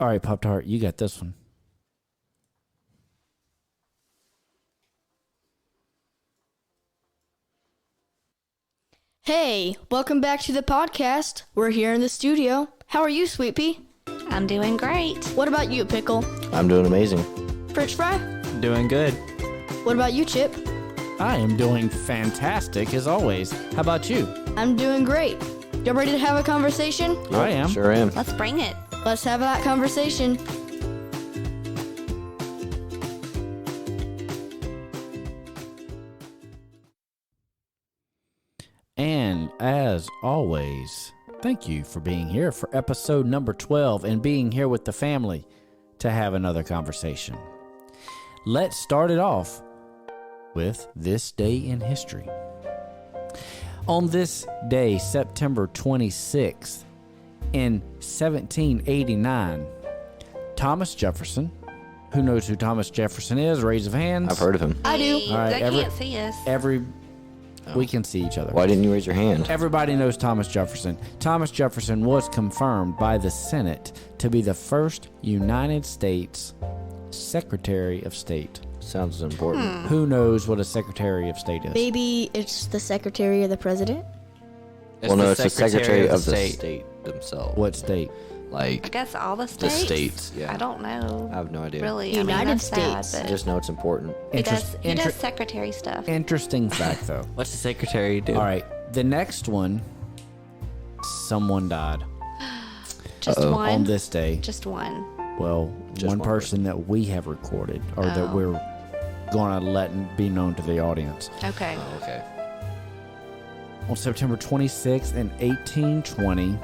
All right, Pop-Tart, you got this one. Hey, welcome back to the podcast. We're here in the studio. How are you, Sweet Pea? I'm doing great. What about you, Pickle? I'm doing amazing. French Fry? Doing good. What about you, Chip? I am doing fantastic, as always. How about you? I'm doing great. You ready to have a conversation? I am. Sure am. Let's bring it. Let's have that conversation. And as always, thank you for being here for episode number 12 and being here with the family to have another conversation. Let's start it off with this day in history. On this day, September 26th, in 1789, Thomas Jefferson, who knows who Thomas Jefferson is? Raise of hands. I've heard of him. I do. All right, They can't see us. We can see each other. Why didn't you raise your hand? Everybody knows Thomas Jefferson. Thomas Jefferson was confirmed by the Senate to be the first United States Secretary of State. Sounds important. Who knows what a Secretary of State is? Maybe it's the Secretary of the President? Well, no, it's the Secretary of the State. State themselves. What state? I Like, guess all the the states. states, yeah. I don't know. I have no idea. Really, United that's sad, States. I but just know it's important. he does Inter- secretary stuff. Interesting fact, though. What's the secretary do? All right, the next one, someone died Just Uh-oh. one. on this day. Just one. Well, Just one one person that we have recorded, or that Oh. we're going to let be known to the audience. Okay. Oh, okay. On September 26th in 1820,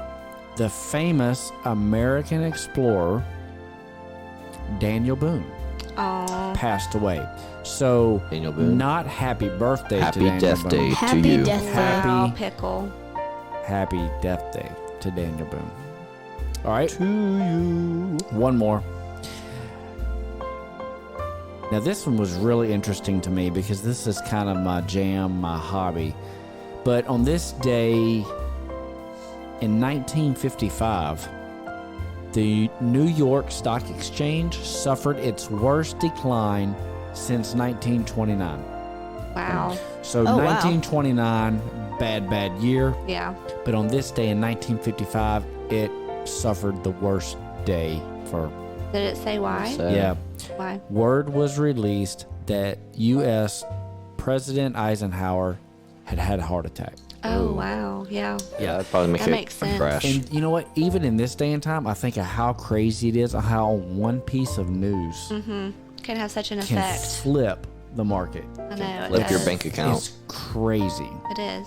the famous American explorer Daniel Boone Oh. passed away. So, Daniel Boone. not happy birthday to Happy Daniel Death Boone. Day to Happy you. Death Day. Wow, Happy- pickle. Happy Death Day to Daniel Boone. All right. To you. One more. Now, this one was really interesting to me because this is kind of my jam, my hobby. But on this day in 1955, the New York Stock Exchange suffered its worst decline since 1929. Wow. So Oh, wow. 1929, bad year. Yeah. But on this day in 1955, it suffered the worst day for, Did it say why? Sad. yeah. Why? Word was released that U.S. President Eisenhower had had a heart attack. Oh, Ooh. wow. Yeah. Yeah, that'd probably make That it makes sense. crash. And you know what? Even in this day and time, I think of how crazy it is, how one piece of news Mm-hmm. Can have such an can effect. flip the market. I know. It Flip your does. bank account. It's crazy. It is.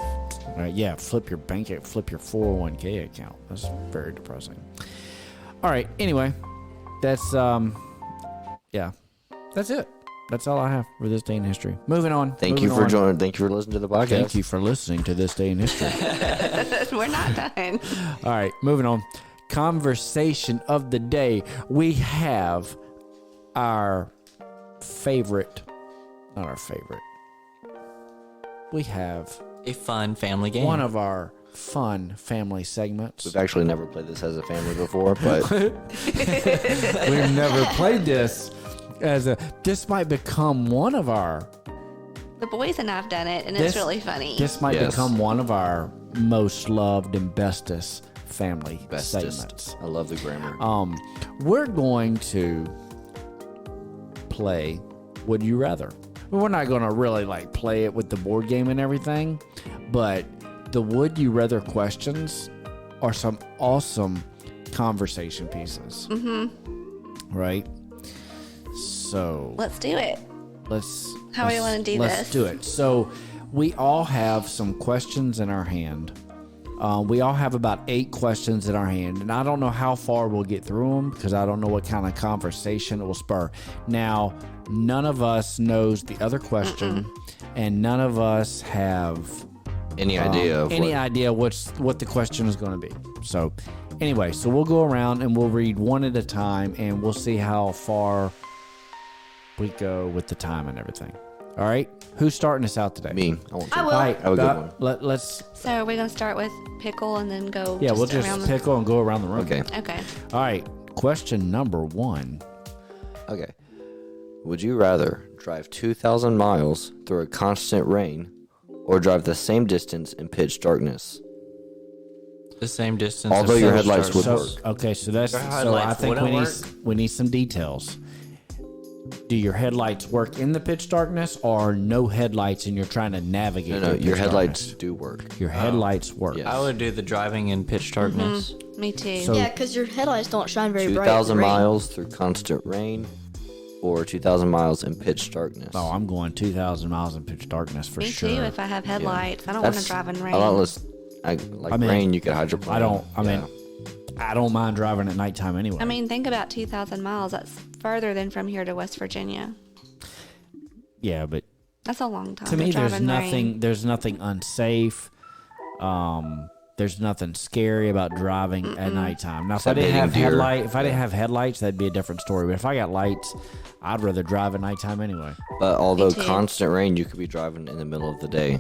Yeah, flip your 401k account. That's very depressing. All right. Anyway, that's yeah, that's it. That's all I have for this day in history. Moving on. Thank you for joining. Thank you for listening to the podcast. Thank you for listening to this day in history. We're not done. All right, moving on. Conversation of the day. We have our favorite, not our favorite. We have A fun family game. one of our fun family segments. We've actually never played this as a family before, but We've never played this this might become one of our The boys and I've done it, and This- it's really funny. this might Yes. become one of our most loved and bestest family bestest. segments. I love the grammar. We're going to play Would You Rather. We're not going to really play it with the board game and everything, but the Would You Rather questions are some awesome conversation pieces. Mm-hmm. Right? So Let's do it. How do you wanna do let's this? do it. So we all have some questions in our hand. We all have about 8 questions in our hand, and I don't know how far we'll get through them because I don't know what kind of conversation it will spur. Now, none of us knows the other question, and none of us have Any idea of what the question is going to be. So, anyway, so we'll go around and we'll read one at a time, and we'll see how far we go with the time and everything. All right, who's starting us out today? me? I want to. I will. All right, I have a good one. let's. So are we going to start with pickle and then go Yeah, we'll around just the... pickle and go around the room. Okay. Okay. All right, question number 1. Okay. Would you rather drive 2,000 miles through a constant rain or drive the same distance in pitch darkness? The same distance. Although of your pitch headlights would darkness. work. Okay, so that's Your so I headlights think wouldn't we need some details. Do your headlights work in the pitch darkness, or no headlights and you're trying to navigate? No, the pitch your headlights darkness? do work. Your headlights work. Yes. I would do the driving in pitch darkness. Me too. So Yeah, because your headlights don't shine very bright. 2,000 in the rain. miles through constant rain or 2,000 miles in pitch darkness. Oh, I'm going 2,000 miles in pitch darkness for Me sure. too. If I have headlights, I don't want to That's drive in rain. a lot less. Rain, you could hydroplane. I don't mind driving at nighttime anyway. I mean, think about 2,000 miles. That's further than from here to West Virginia. yeah, but That's a long time. to me, drive there's in nothing. rain. There's nothing unsafe. There's nothing scary about driving at nighttime. Now, if I Except didn't have hitting deer. if I didn't have headlights, that'd be a different story. But if I got lights, I'd rather drive at nighttime anyway. But although too. constant rain, you could be driving in the middle of the day.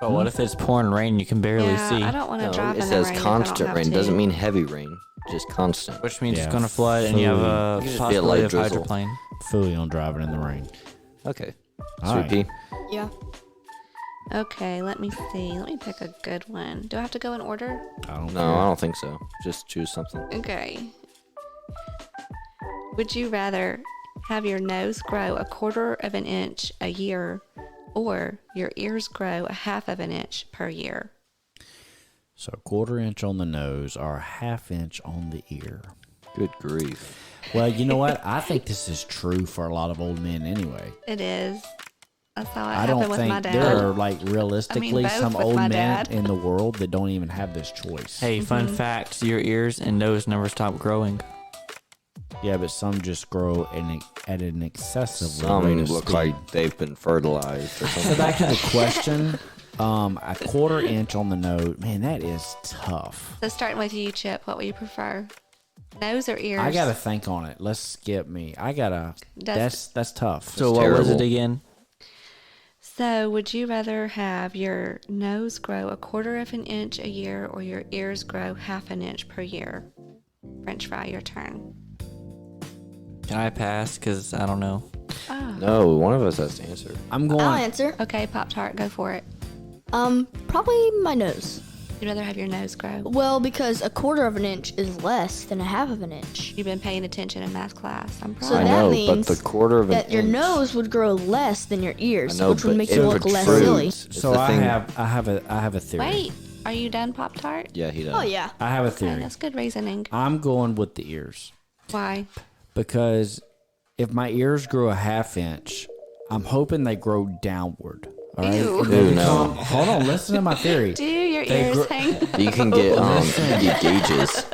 But what if it's pouring rain? You can barely Yeah, see. I don't want to No, drive it in says the rain. constant rain. Doesn't mean heavy rain. Just constant. Which means Yeah, it's going to flood and you have a You just get possibility light of drizzle. hydroplane. Fully on driving in the rain. Okay. All right. Sweet pea. Yeah. Okay, let me see. Let me pick a good one. Do I have to go in order? I don't. No, I don't think so. Just choose something. Okay. Would you rather have your nose grow 1/4 of an inch a year or your ears grow 1/2 of an inch per year? So 1/4 inch on the nose or 1/2 inch on the ear. Good grief. Well, you know what? I think this is true for a lot of old men anyway. It is. That's how it I happened don't with my think dad. there are like realistically both some with old my men dad. in the world that don't even have this choice. Hey, fun fact: your ears and nose never stop growing. Yeah, but some just grow at an excessive Some rate of look speed. like they've been fertilized or So something. back to the question, 1/4 inch on the nose, man, that is tough. So starting with you, Chip, what would you prefer? Nose or ears? I gotta think on it. Let's skip me. I gotta. That's tough. So what was it terrible. again? So would you rather have your nose grow 1/4 of an inch a year or your ears grow 1/2 an inch per year? French fry, your turn. Can I pass? Because I don't know. Oh. No, one of us has to answer. I'm going. I'll answer. Okay, Pop-Tart, go for it. Probably my nose. You'd rather have your nose grow. Well, because 1/4 of an inch is less than 1/2 of an inch. You've been paying attention in math class. I'm proud. So I that know, but means the 1/4 of an that your inch- nose would grow less than your ears, I know, which would but make it you look less protrudes. silly. It's So the I thing- have a theory. Wait, are you done, Pop-Tart? Yeah, he does. Oh yeah. I have a Okay, theory. that's good reasoning. I'm going with the ears Why? because if my ears grow 1/2 inch, I'm hoping they grow downward. All right. Ew. And they Ew, no. become- Hold on. Listen to my theory. Do your They ears grow- hang? You can get gauges.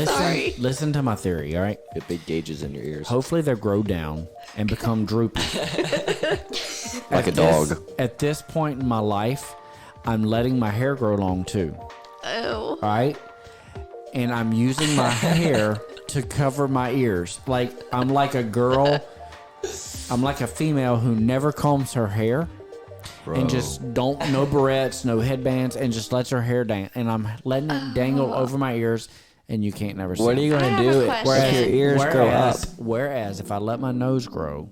Sorry. Listen to my theory. All right. Get big gauges in your ears. Hopefully they grow down and become droopy. Like a dog. At this point in my life, I'm letting my hair grow long too. Oh. All right. And I'm using my hair to cover my ears. Like I'm like a girl. I'm like a female who never combs her hair and just no barrettes, no headbands, and just lets her hair down. And I'm letting it dangle over my ears, and you can't never see. What are you I going have to do a if question. your ears grow up? Whereas if I let my nose grow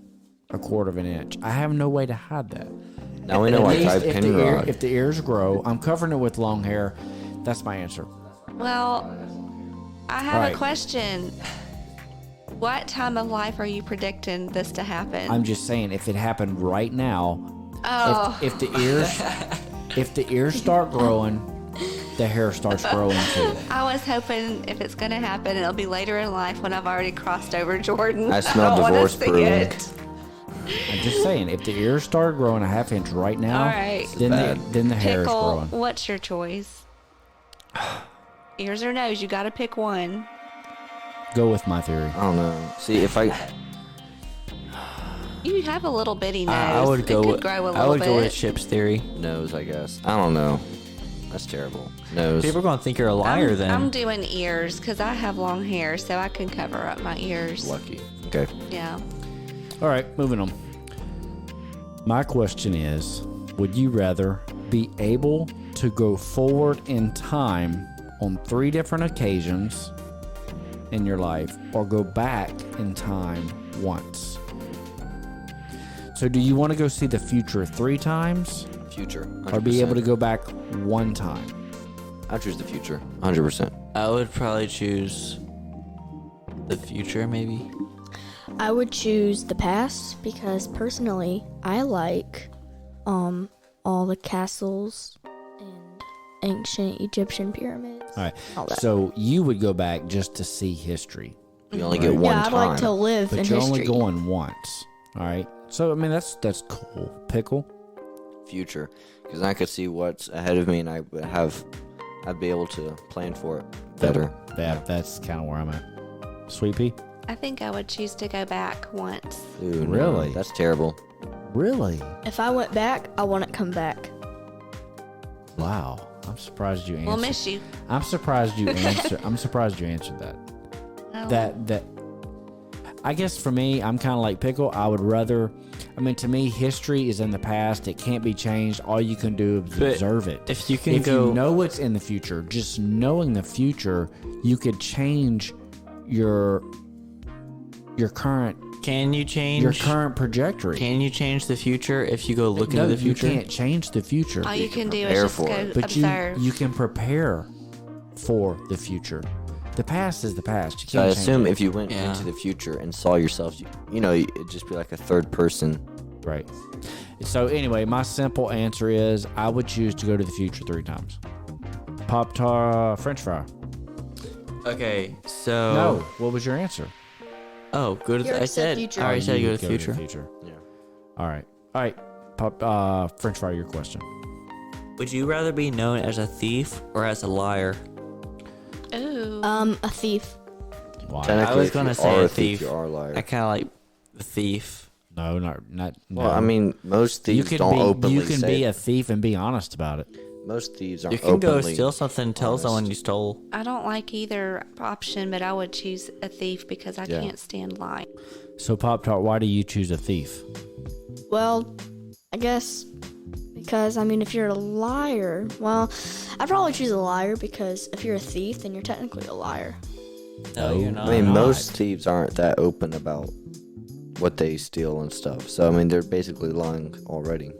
1/4 of an inch, I have no way to hide that. Now we know At why least Type if Penrod. if the ears grow, I'm covering it with long hair. That's my answer. Well, I have Right. a question. What time of life are you predicting this to happen? I'm just saying, if it happened right now, oh, if the ears start growing, the hair starts growing too. I was hoping if it's going to happen, it'll be later in life when I've already crossed over Jordan. I smell don't wanna divorce see brewing. it. I'm just saying, if the ears start growing 1/2 inch right now, All right. then the hair is Pickle, growing. what's your choice? Ears or nose? You got to pick one. Go with my theory. I don't know. See, if I You have a little bitty nose. I would go. It could With, grow a little I would bit. go with Chip's theory. nose, I guess. I don't know. That's terrible. Nose. People are going to think you're a liar then. I'm doing ears because I have long hair, so I can cover up my ears. Lucky. Okay. Yeah. All right, moving on. My question is, would you rather be able to go forward in time on 3 different occasions in your life or go back in time once. So do you want to go see the future 3 times Future. 100%. or be able to go back 1 time? I choose the future. 100%. I would probably choose the future, maybe. I would choose the past because personally, I like all the castles and ancient Egyptian pyramids. All right. All that. So you would go back just to see history. You only get one yeah, I'd time. like to live But in you're history. only going once. All right. So I mean that's cool. Pickle. Future, because I could see what's ahead of me, and I'd be able to plan for it better. Yeah, that's kind of where I'm at. Sweet pea. I think I would choose to go back once. Dude, Really? no, that's terrible. Really? If I went back, I wouldn't come back. Wow. I'm surprised you answered. We'll miss you. I'm surprised you answered. I'm surprised you answered that. Oh. That I guess for me, I'm kind of like Pickle. I would rather. I mean, to me, history is in the past. It can't be changed. All you can do is But observe it. if you can if go- you know what's in the future, just knowing the future, you could change your current Can you change? your current trajectory. Can you change the future if you go look no, into the future? you can't change the future, All you can do is prepare just for go it. but observe. you can prepare for the future. The past is the past. You So I can't change assume it. if you went Yeah. into the future and saw yourself, it'd just be like a third person. Right. So anyway, my simple answer is I would choose to go to the future 3 times. Pop-Tart French fry. Okay, so No. What was your answer? Oh, go to. You already I said said. future. I already said You go would to the future. Yeah. All right. All right. French fry, your question. Would you rather be known as a thief or as a liar? Ooh. A thief. Why? Technically, was if gonna you say are a a thief, thief. you are a liar. I kind of like the thief. No, not. Well, no. I mean, most you thieves can don't be openly you can say be it. a thief and be honest about it. Most thieves aren't You can go openly steal something, and tell honest. someone you stole. I don't like either option, but I would choose a thief because I Yeah. can't stand lying. So Pop-Tart, why do you choose a thief? Well, I guess because, I mean, if you're a liar, well, I'd probably choose a liar because if you're a thief, then you're technically a liar. No, you're not. I mean, not. most thieves aren't that open about what they steal and stuff. So, I mean, they're basically lying already.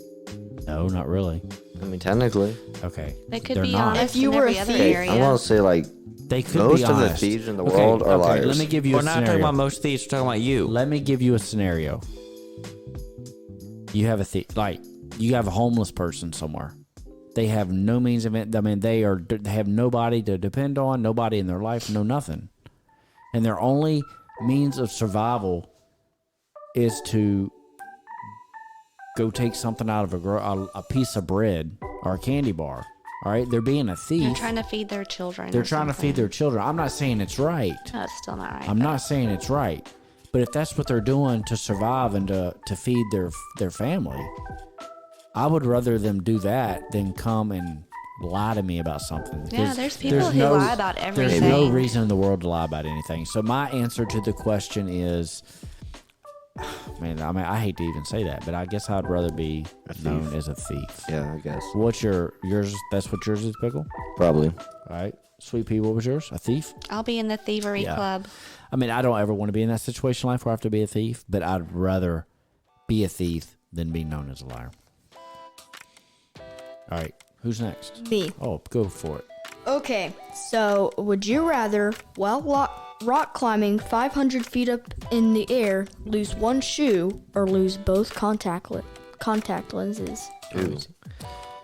No, not really. I mean, technically. Okay. They could They're be not. honest If you in were every a other thief- area. I want to say, like, They could most be of the honest. thieves in the Okay, world are okay, liars. Let me give you We're a not scenario. talking about most thieves. We're talking about you. Let me give you a scenario. You have a thief, like you have a homeless person somewhere. They have no means of it. I mean, they have nobody to depend on, nobody in their life, no nothing, and their only means of survival is to go take something out of a piece of bread or a candy bar. All right, they're being a thief. They're trying to feed their children. They're or trying to something. feed their children. I'm not saying it's right. No, it's still not right. I'm but- not saying it's right, but if that's what they're doing to survive and to feed their family, I would rather them do that than come and lie to me about something. Yeah, 'Cause there's people who lie about everything. There's no reason in the world to lie about anything. So my answer to the question is, man, I mean, I hate to even say that, but I guess I'd rather be known as a thief. Yeah, I guess. What's yours? That's what yours is, Pickle? Probably. All right. Sweet Pea, what was yours? A thief? I'll be in the thievery Yeah. club. I mean, I don't ever want to be in that situation in life where I have to be a thief, but I'd rather be a thief than be known as a liar. All right, who's next? Me. Oh, go for it. Okay, so would you rather, while rock climbing 500 feet up in the air, lose one shoe or lose both contact lenses? Ooh.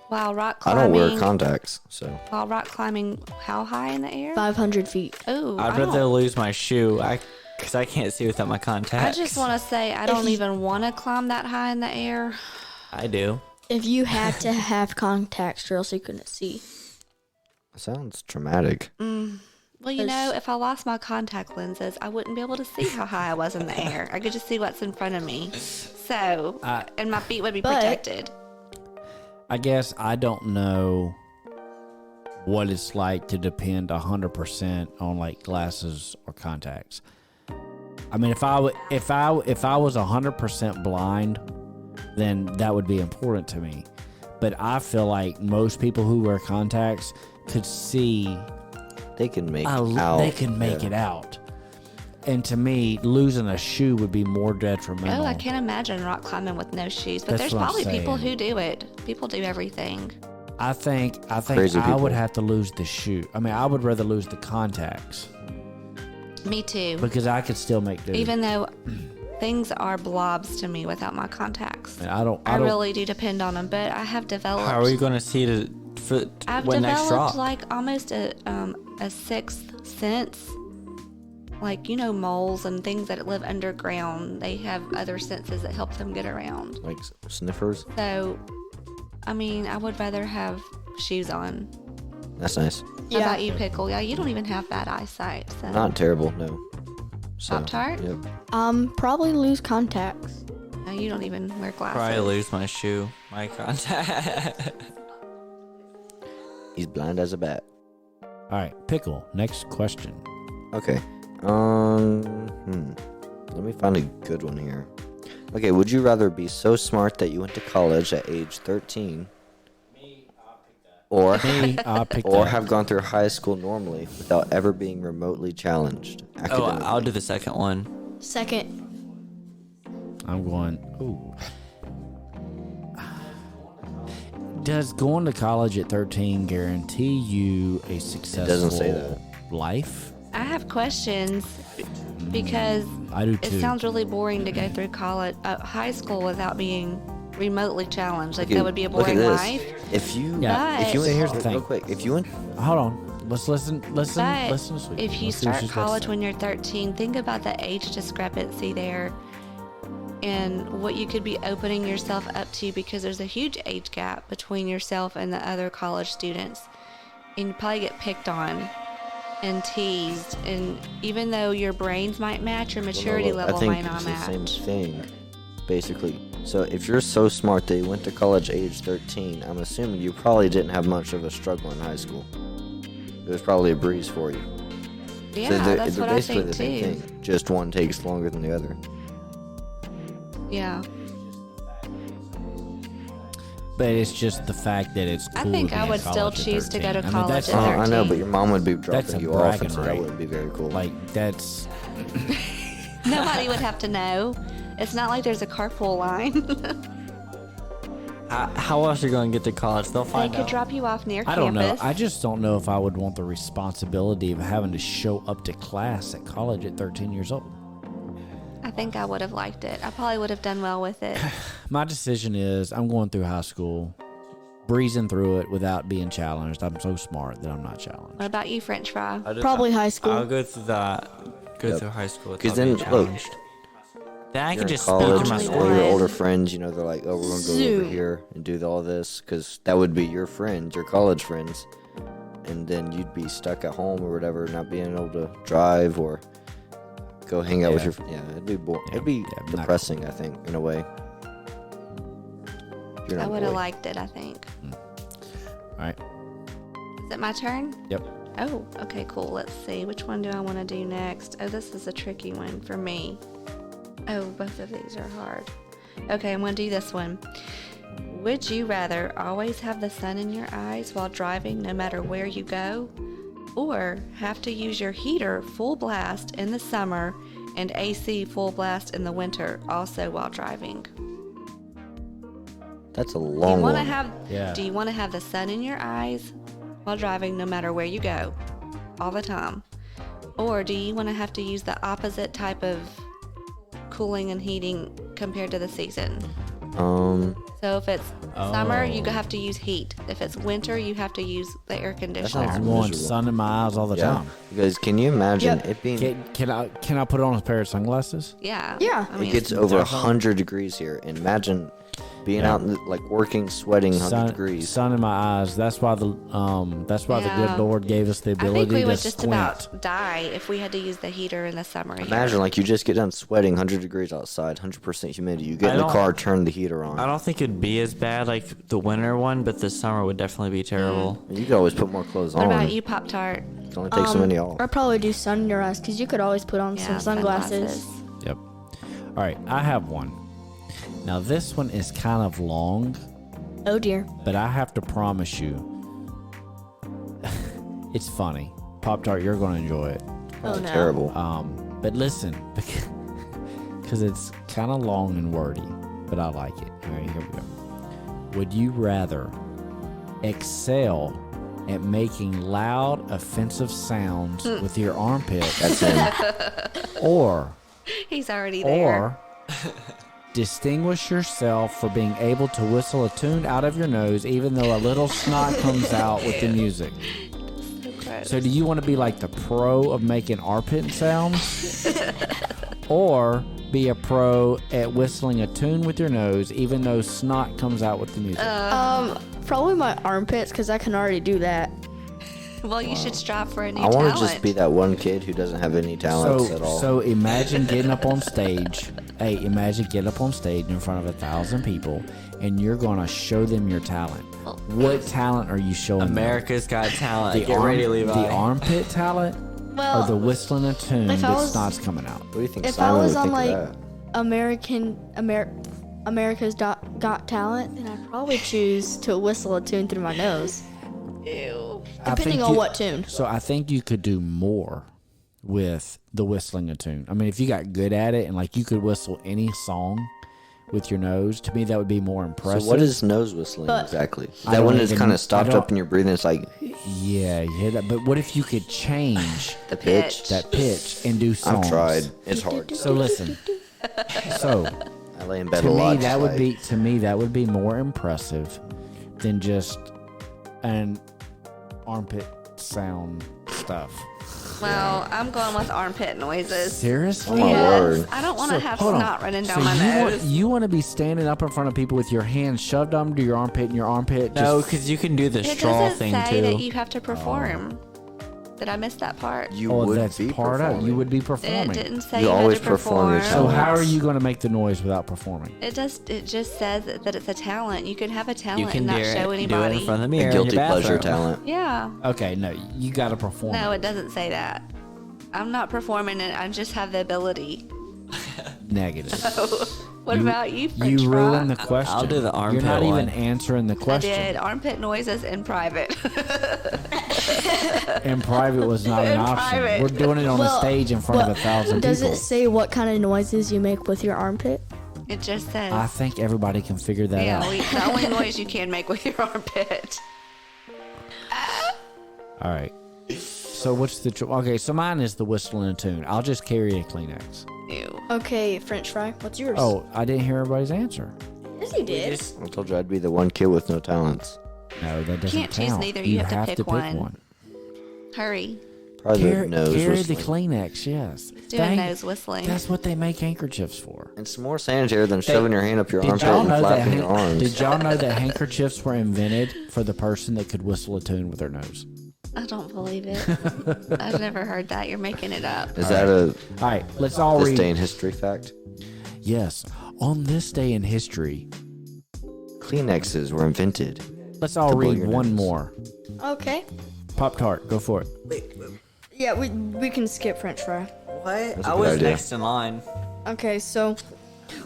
While rock I climbing. don't wear contacts, so. While rock climbing, how high in the air? 500 feet. Ooh, I'd rather lose my shoe. Because I can't see without my I contacts. just want to say I don't even want to climb that high in the air. I do. If you had to have contacts or else you couldn't see. Sounds traumatic. Well, you know, if I lost my contact lenses, I wouldn't be able to see how high I was in the air. I could just see what's in front of me. So, and my feet would be But- protected. I guess I don't know what it's like to depend 100% on like glasses or contacts. I mean, if I was 100% blind, then that would be important to me. But I feel like most people who wear contacts could see. They can make They can make yeah. it out. And to me, losing a shoe would be more detrimental. Oh, I can't imagine rock climbing with no shoes. But That's there's what I'm probably people saying. who do it. People do everything. I think Crazy I would people. have to lose the shoe. I mean, I would rather lose the contacts Me too. because I could still make do. Even though things are blobs to me without my contacts. And I don't, really do depend on them, but I have developed. How are you going to see I've when next developed drop? like almost a sixth sense. Like, you know, moles and things that live underground, they have other senses that help them get around. Like sniffers. So, I mean, I would rather have shoes on. That's nice. How about you, Pickle? Yeah, you don't even have bad eyesight. So. Not terrible, no. So, Pop-Tart? Yep. Probably lose contacts. No, you don't even wear glasses. Probably lose my shoe, my contact. He's blind as a bat. All right, Pickle. Next question. Okay. Let me find a good one here. Okay, would you rather be so smart that you went to college at age 13? Or Me, I'll pick or that. have gone through high school normally without ever being remotely challenged Oh, academically? I'll do the second one. Second. I'm going. Ooh. Does going to college at 13 guarantee you a successful say that. life? I have questions because I do it too. sounds really boring to go through college, high school without being remotely challenged. Like, that would be a Look at boring this. life. If you, Yeah. if you But- went, Here's the thing. real quick, if you went, Hold on. Let's listen. But Listen to Sweet. if you Let's see what start she's got to college say. when you're 13, think about the age discrepancy there and what you could be opening yourself up to, because there's a huge age gap between yourself and the other college students. And you probably get picked on and teased. And even though your brains might match, your maturity level I think might not it's the same match. thing, basically. So if you're so smart that you went to college age 13, I'm assuming you probably didn't have much of a struggle in high school. It was probably a breeze for you. Yeah, so that's they're what I basically think the same too. thing. Just one takes longer than the other. Yeah. But it's just the fact that it's cool I think to be I in would still college at choose to go to 13. college that's at not- I know, 13. but your mom would be That's dropping a you off, bragging and so that right. wouldn't be very cool. Like that's Nobody would have to know. It's not like there's a carpool line. How else are you going to get to college? They'll They find could out. drop you off near I don't know. campus. I just don't know if I would want the responsibility of having to show up to class at college at 13 years old. I think I would have liked it. I probably would have done well with it. My decision is I'm going through high school, breezing through it without being challenged. I'm so smart that I'm not challenged. What about you, French fry? Probably high school. I'll go through through high school. 'Cause without then, being look, challenged. Then I You're can in just speak college, to my Only or your one. older friends, they're like, oh, we're going to go over Zoom. here and do all this, because that would be your friends, your college friends. And then you'd be stuck at home or whatever, not being able to drive or go hang out with Yeah. your it'd be boring. Yeah, It'd be yeah, not depressing, I think, in a way. You're I not would have bored. liked it, I think. All right. Is it my turn? Yep. Oh, okay, cool. Let's see. Which one do I want to do next? Oh, this is a tricky one for me. Oh, both of these are hard. Okay, I'm going to do this one. Would you rather always have the sun in your eyes while driving no matter where you go? Or have to use your heater full blast in the summer and AC full blast in the winter also while driving? That's a Do you long want to one. have Yeah. Do you want to have the sun in your eyes while driving no matter where you go all the time? Or do you want to have to use the opposite type of cooling and heating compared to the season? So if it's summer, you Oh. have to use heat. If it's winter, you have to use the air conditioner. I'm going miserable. sun in my eyes all the Yeah. time. Because can you imagine Yep. it being... Can I put on a pair of sunglasses? Yeah. Yeah. I mean, It gets over 100 degrees here. And imagine being Yeah. out, like, working, sweating 100 degrees. Sun in my eyes. That's why the Yeah. good Lord gave us the I ability think we to would just squint. about die if we had to use the heater in the summer. here. Imagine, like, you just get done sweating 100 degrees outside, 100% humidity. You get I in the don't- car, turn the heater on. I don't think it'd be as bad like the winter one, but the summer would definitely be terrible. You could always put more clothes What on. about you, Pop Tart? You can only take so many off. I'd probably do sun in your eyes because you could always put on some sunglasses. Yep. All right, I have one. Now this one is kind of long, Oh dear. but I have to promise you, it's funny. Pop Tart, you're going to enjoy it. Oh no. Terrible. But listen, because it's kind of long and wordy, but I like it. All right, here we go. Would you rather excel at making loud, offensive sounds with your armpit? That's him. Or He's already there. Or distinguish yourself for being able to whistle a tune out of your nose even though a little snot comes out with the music. So do you want to be like the pro of making armpit sounds? Or be a pro at whistling a tune with your nose even though snot comes out with the music? Probably my armpits, because I can already do that. Well, you should strive for a new I talent. want to just be that one kid who doesn't have any talents at all. So imagine getting up on stage. Hey, imagine getting up on stage in front of 1,000 people, and you're gonna show them your talent. What talent are you showing them? America's Got Talent. Get ready, Levi. The armpit talent, Well, or the whistling a tune if I that was- snot's coming out? What do you think if I Simon was would on think like of that? America's Got Talent, then I'd probably choose to whistle a tune through my nose, Ew. depending on what tune. So I think you could do more with the whistling a tune. I mean, if you got good at it and like you could whistle any song with your nose, to me that would be more impressive. So what is nose whistling But- exactly? Is I that don't when it's even- kind I of stopped don't- up in your breathing? It's like Yeah, you hear that. But what if you could change the pitch. that pitch and do songs? I've tried. It's hard. So listen. So I lay in bed to a lot. me that would like- be more impressive than just an armpit sound stuff. Well, I'm going with armpit noises. Seriously? Oh my Yes. word. I don't want to have hold on. snot running down So my nose. you want to be standing up in front of people with your hands shoved under your armpit and your armpit No, just... because you can do the It straw doesn't thing say that too. you have to perform. Did I miss that part? You Oh, would that's be part of performing. you would be It performing. didn't say You you, always had to perform your perform. So how talents. are you going to make the noise without performing? It just says that it's a talent. You can have a talent You can and do not it, show do it anybody. in front of the A mirror in guilty your pleasure bathroom. talent. Yeah. Okay, no, you got to perform. No, it doesn't say that. I'm not performing it. I just have the ability. Negative. What about you, French You fry? ruined the question. I'll do the You're armpit not even one. answering the I question. did armpit noises in private. And private was not an In option. private. We're doing it on a Well, stage in front of 1,000 Does people. it say what kind of noises you make with your armpit? It just says. I think everybody can figure that Yeah, out. the only noise you can make with your armpit. All right. So what's the okay? So mine is the whistling a tune. I'll just carry a Kleenex. Ew. Okay, French fry, what's yours? Oh, I didn't hear everybody's answer. yes, you did. I told you I'd be the one kid with no talents. No, that doesn't Can't choose count. neither. You have to pick one. one. Hurry. Probably Carry, the nose carry whistling. the Kleenex. Yes. Doing nose whistling. That's what they make handkerchiefs for. It's more sanitary than shoving your hand up your Did armpit y'all and know that? flapping your arms. Did y'all know that handkerchiefs were invented for the person that could whistle a tune with their nose? I don't believe it. I've never heard that. You're making it up. Is that a All right, let's all this read. day in history fact? Yes, on this day in history, Kleenexes were invented. let's all To blow read your one nose. more. Okay. Pop Tart, go for it. Yeah, we can skip French fry. What? That's a I good was idea. next in line. Okay, so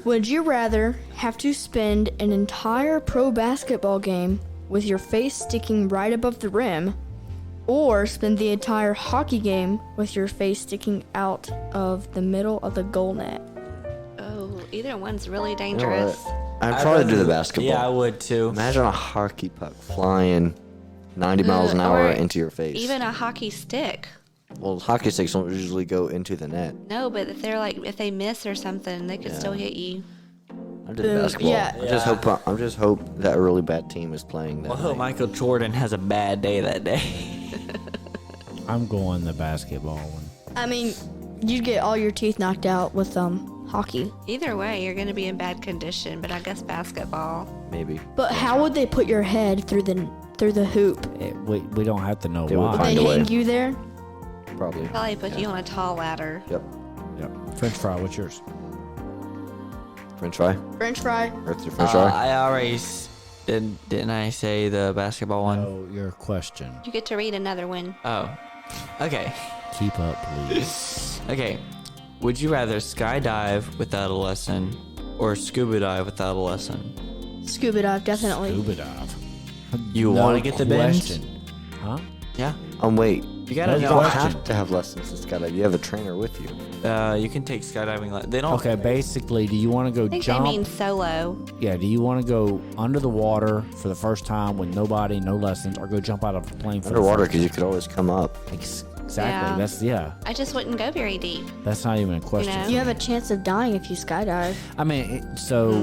would you rather have to spend an entire pro basketball game with your face sticking right above the rim, or spend the entire hockey game with your face sticking out of the middle of the goal net? Oh, either one's really You know dangerous. what? I'd probably do the basketball. Yeah, I would too. Imagine a hockey puck flying 90 miles an hour Or into your face. Even a hockey stick. Well, hockey sticks don't usually go into the net. No, but if they miss or something, they could still hit you. I did basketball. yeah. I just hope that a really bad team is playing that. I hope night. Michael Jordan has a bad day that day. I'm going the basketball one. I mean, you'd get all your teeth knocked out with hockey. Either way, you're going to be in bad condition, but I guess basketball. Maybe. But how would they put your head through the hoop? We don't have to know They would why. Would find they a way. hang you there? Probably. Probably put you on a tall ladder. Yep. Yep. French fry, what's yours? French fry. French fry. Earth your French fry. I already didn't I say the basketball one? Oh, your question. You get to read another one. Oh. Okay. Keep up, please. Okay. Would you rather skydive without a lesson or scuba dive without a lesson? Scuba dive, definitely. Scuba dive. You No want to get the bends? question. Huh? Yeah. Wait. You gotta That's You a know. don't question. have to have lessons in skydiving. You have a trainer with you. You can take skydiving. They don't. Okay, basically, do you want to go I think jump? they mean solo. Yeah, do you want to go under the water for the first time with nobody, no lessons, or go jump out of a plane for Underwater, the because you could always come up. Exactly. Yeah. I just wouldn't go very deep. That's not even a question. know? You have a chance of dying if you skydive. I mean,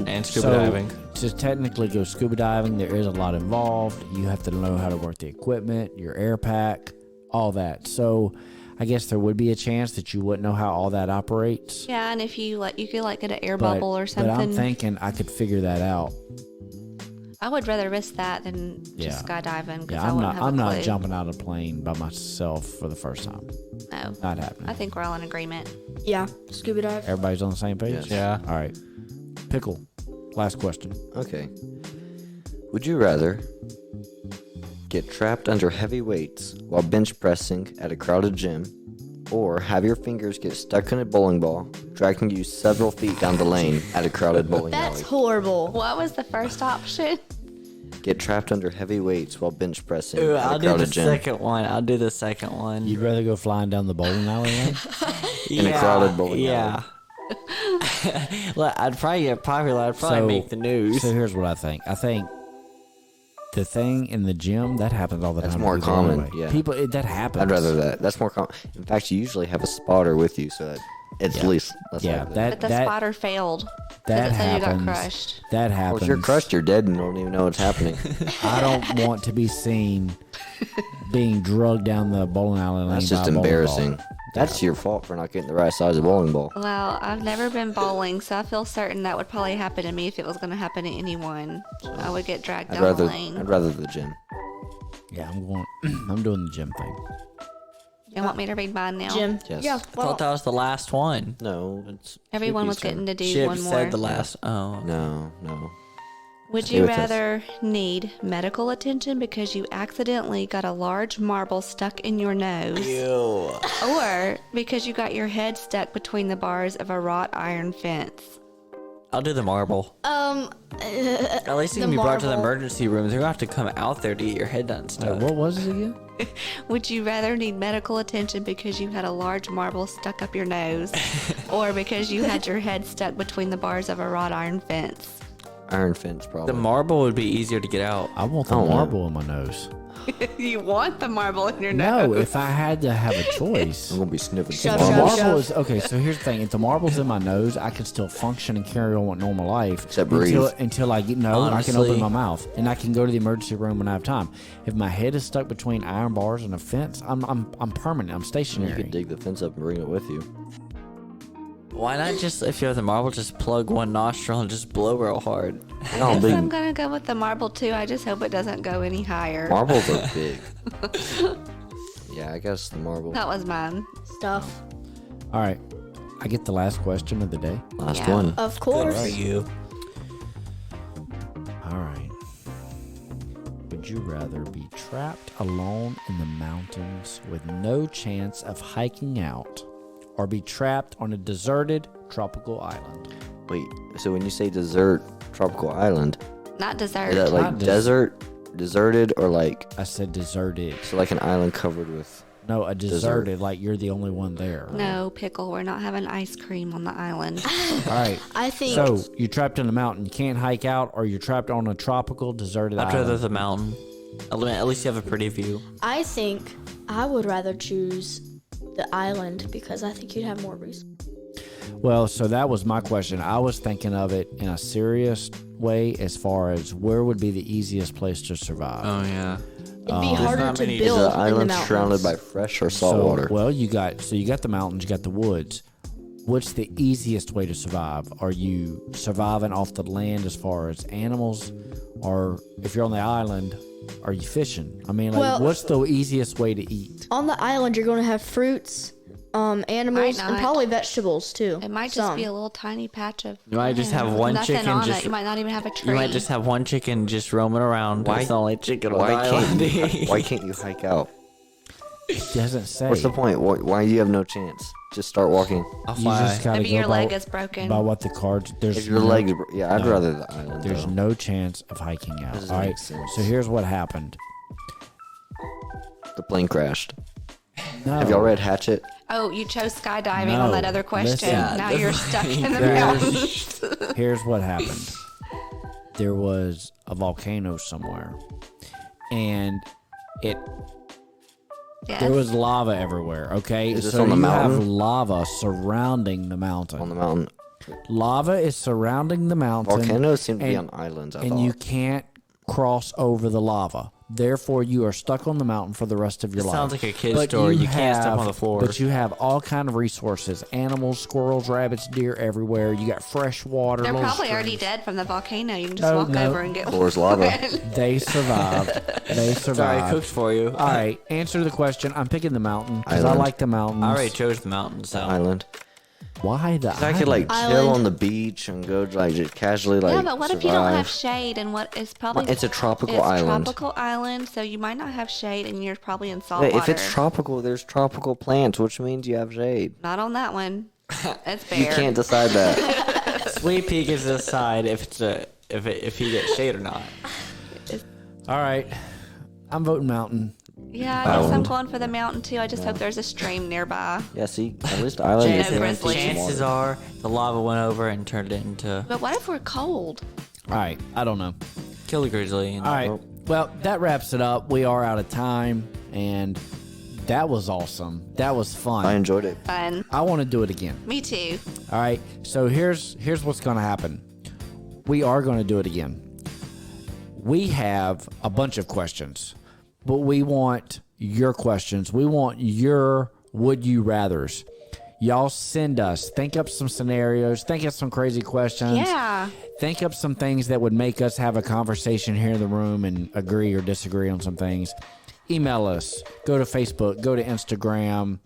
And scuba diving. To technically go scuba diving, there is a lot involved. You have to know how to work the equipment, your air pack, all that. So, I guess there would be a chance that you wouldn't know how all that operates. Yeah, and if you you could get an air bubble or something. But I'm thinking I could figure that out. I would rather risk that than Yeah. just skydiving because Yeah, I wouldn't have I'm a not clue. jumping out of a plane by myself for the first time. No, Not happening. I think we're all in agreement. Yeah, scuba dive. Everybody's on the same page? Yes. Yeah. All right. Pickle. Last question. Okay. Would you rather get trapped under heavy weights while bench pressing at a crowded gym, or have your fingers get stuck in a bowling ball, dragging you several feet down the lane at a crowded bowling That's alley? horrible. What was the first option? Get trapped under heavy weights while bench pressing Ooh, at I'll a do the crowded gym. second one. I'll do the second one. You'd rather go flying down the bowling alley lane? In a crowded bowling Yeah. Well, I'd probably get popular. I'd probably make the news. So here's what I think. I think the thing in the gym, that happens all the That's time. to more people common, anyway. yeah. People, that happens. I'd rather that. That's more common. In fact, you usually have a spotter with you, so that it's Yeah. at least less Yeah, likely. But the that spotter failed. that it said you got happens. crushed. That Well, happens. if you're crushed, you're dead and don't even know what's happening. I don't want to be seen being drugged down the bowling alley lane. That's by just a bowling embarrassing. ball. That's your fault for not getting the right size of bowling ball. Well, I've never been bowling, so I feel certain that would probably happen to me if it was going to happen to anyone. I would get dragged I'd down rather the lane. I'd rather the gym. Yeah, I'm going. I'm doing the gym thing. You want me to read mine now? Jim. Yes. Yeah. I thought that was the last one. No, it's Everyone was Chippy's getting to do Chip one more. said the last. Oh. No. Would Stay you with us. rather need medical attention because you accidentally got a large marble stuck in your nose, Ew. or because you got your head stuck between the bars of a wrought iron fence? I'll do the marble. At least you can The be brought to the marble. emergency room. They're gonna have to come out there to get your head done stuff. What was it again? Would you rather need medical attention because you had a large marble stuck up your nose, or because you had your head stuck between the bars of a wrought iron fence? Iron fence, probably. The marble would be easier to get out. I want the Oh, no. marble in my nose. You want the marble in your nose? No, if I had to have a choice. I'm gonna be sniffing Shove, The some shove, marbles. marble shove. is okay. So here's the thing: if the marble's in my nose, I can still function and carry on with normal life Except breathe. until I get I can Honestly. open my mouth and I can go to the emergency room when I have time. If my head is stuck between iron bars and a fence, I'm permanent. I'm You stationary. could dig the fence up and bring it with you. Why not just, if you have the marble, just plug one nostril and just blow real hard? No, I'm big gonna go with the marble too. I just hope it doesn't go any higher. marbles are big. Yeah, I guess the marble. That was mine. Stuff. All right, I get the last question of the day. Last Yeah. one. Of course. For you. All right. Would you rather be trapped alone in the mountains with no chance of hiking out, or be trapped on a deserted tropical island? Wait, so when you say desert tropical island, Not dessert. is that like Not des- deserted, or like I said deserted. so like an island covered with? No, a deserted, like you're the only one there. No, pickle. We're not having ice cream on the island. All right. I think. So you're trapped in a mountain. You can't hike out, or you're trapped on a tropical deserted I'd rather island. the mountain. At least you have a pretty view. I think I would rather choose the island because I think you'd have more reasons. Well, so that was my question. I was thinking of it in a serious way, as far as where would be the easiest place to survive. Oh, yeah. It'd be harder not to many- Is build the in the island mountains. surrounded by fresh or salt So, water? well, you got the mountains, you got the woods. What's the easiest way to survive? Are you surviving off the land as far as animals, or if you're on the island, are you fishing? I mean, like, Well- what's the easiest way to eat? On the island, you're going to have fruits, animals, Might and not. probably vegetables too. It might just Some. be a little tiny patch of. You might just have land one with nothing chicken on just- it. You might not even have a tree. You might just have one chicken just roaming around. Why- It's the only chicken on Why the island. can't why can't you hike out? It doesn't say. What's the point? Why do you have no chance? Just start walking. I'll You fly. just gotta Maybe go your by, leg is broken. by what the cards. There's If your no- leg, yeah, I'd no. rather the island. There's though. no chance of hiking out. Doesn't All right. make sense. So here's what happened. The plane crashed. No. Have y'all read Hatchet? Oh, you chose skydiving No. on that other question. Listen. Now you're stuck in the There's- mountains. Here's what happened. There was a volcano somewhere, and Yes. there was lava everywhere. Okay, Is this so on the you have mountain? lava surrounding the mountain. On the mountain. Lava is surrounding the mountain. Volcanoes seem to be on and- islands, I and thought. you can't cross over the lava. Therefore, you are stuck on the mountain for the rest of your It life. sounds like a kid's But story. You can't step have- on the floor. But you have all kind of resources: animals, squirrels, rabbits, deer everywhere. You got fresh water. They're little probably already streams. dead from the volcano. You can just No, walk no. over and get Floor's lava. They survived. They Sorry, survived. I cooked for you. All right, answer the question. I'm picking the mountain because I Island. like the mountains. I already chose the mountain, so. Island. Why the 'Cause I could like island? chill Island. on the beach and go like just casually like. Yeah, but what if you don't have survive. shade and what is probably It's a tropical it's island. tropical island, so you might not have shade and you're probably in salt Wait, water. if it's tropical, there's tropical plants, which means you have shade. Not on that one. It's bare. You can't decide that. Sweet Pea gets to decide if it's if he gets shade or not. All right, I'm voting mountain. Yeah, I guess I'm Island. going for the mountain too. I just hope there's a stream nearby. Yeah, see, at least the island Chances- is No grizzlies. Chances are the lava went over and turned it into But what if we're cold? All right, I don't know. kill the grizzly. And All right, well, that wraps it up. We are out of time, and that was awesome. That was fun. I enjoyed it. Fun. I want to do it again. Me too. All right, so here's what's going to happen. We are going to do it again. We have a bunch of questions, but we want your questions. We want your would you rathers. Y'all send us. Think up some scenarios. Think up some crazy questions. Yeah. Think up some things that would make us have a conversation here in the room and agree or disagree on some things. Email us. Go to Facebook. Go to Instagram.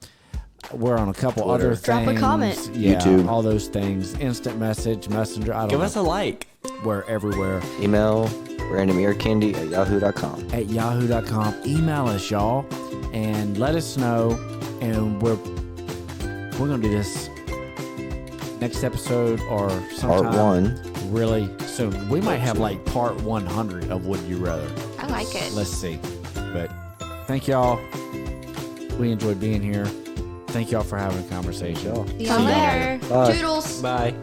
We're on a couple Twitter. other things. Drop a comment. Yeah, YouTube. all those things. Instant message, messenger. I don't Give know. us a like. We're everywhere. Email randomearcandy@yahoo.com. At yahoo.com. Email us, y'all, and let us know. And we're gonna do this next episode or sometime Part 1. really soon. We might have like part 100 of Would You Rather. I like it. Let's see. But thank y'all. We enjoyed being here. Thank y'all for having a conversation. Y'all. See you later. Bye. Toodles. Bye.